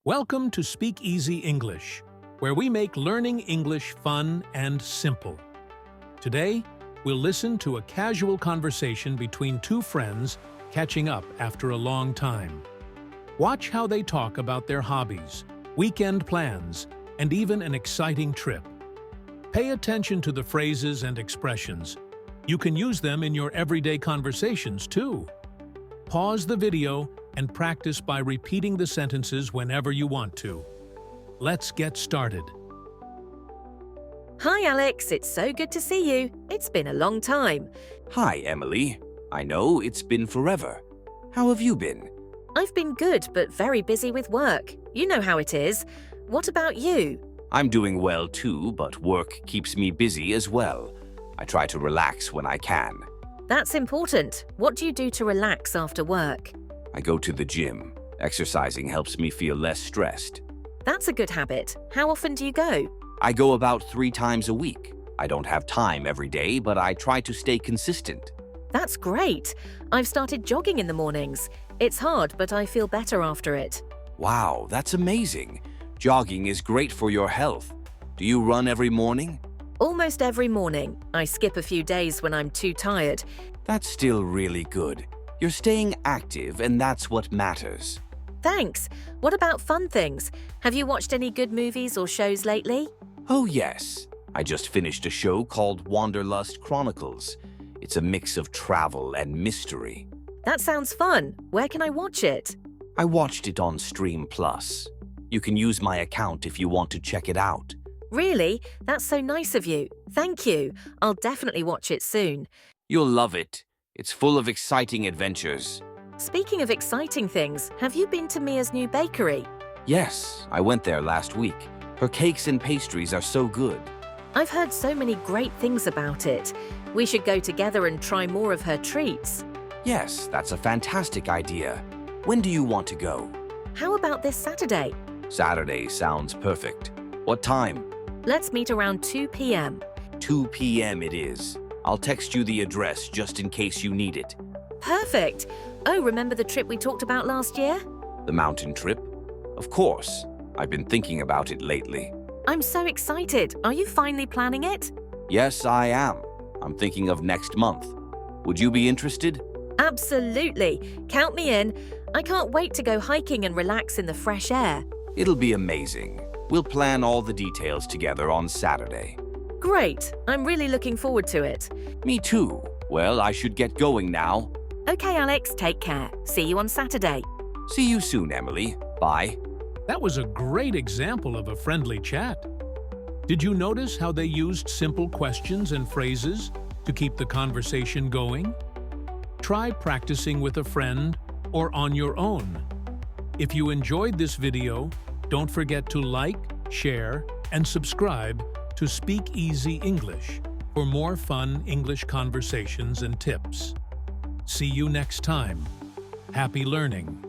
Welcome to Speak Easy English, where we make learning English fun and simple. Today, we'll listen to a casual conversation between two friends catching up after a long time. Watch how they talk about their hobbies, weekend plans, and even an exciting trip. Pay attention to the phrases and expressions. You can use them in your everyday conversations, too. Pause the video and practice by repeating the sentences whenever you want to. Let's get started. Hi Alex, it's so good to see you. It's been a long time. Hi, Emily. I know it's been forever. How have you been? I've been good, but very busy with work. You know how it is. What about you? I'm doing well too, but work keeps me busy as well. I try to relax when I can. That's important. What do you do to relax after work? I go to the gym. Exercising helps me feel less stressed. That's a good habit. How often do you go? I go about 3 times a week. I don't have time every day, but I try to stay consistent. That's great. I've started jogging in the mornings. It's hard, but I feel better after it. Wow, that's amazing. Jogging is great for your health. Do you run every morning? Almost every morning. I skip a few days when I'm too tired. That's still really good. You're staying active, and that's what matters. Thanks. What about fun things? Have you watched any good movies or shows lately? Oh yes, I just finished a show called Wanderlust Chronicles. It's a mix of travel and mystery. That sounds fun. Where can I watch it? I watched it on Stream Plus. You can use my account if you want to check it out. Really? That's so nice of you. Thank you. I'll definitely watch it soon. You'll love it. It's full of exciting adventures. Speaking of exciting things, have you been to Mia's new bakery? Yes, I went there last week. Her cakes and pastries are so good. I've heard so many great things about it. We should go together and try more of her treats. Yes, that's a fantastic idea. When do you want to go? How about this Saturday? Saturday sounds perfect. What time? Let's meet around 2 p.m. 2 p.m. it is. I'll text you the address just in case you need it. Perfect. Oh, remember the trip we talked about last year? The mountain trip? Of course. I've been thinking about it lately. I'm so excited. Are you finally planning it? Yes, I am. I'm thinking of next month. Would you be interested? Absolutely. Count me in. I can't wait to go hiking and relax in the fresh air. It'll be amazing. We'll plan all the details together on Saturday. Great. I'm really looking forward to it. Me too. Well, I should get going now. Okay, Alex, take care. See you on Saturday. See you soon, Emily. Bye. That was a great example of a friendly chat. Did you notice how they used simple questions and phrases to keep the conversation going? Try practicing with a friend or on your own. If you enjoyed this video, don't forget to like, share, and subscribe to Speak Easy English for more fun English conversations and tips. See you next time. Happy learning!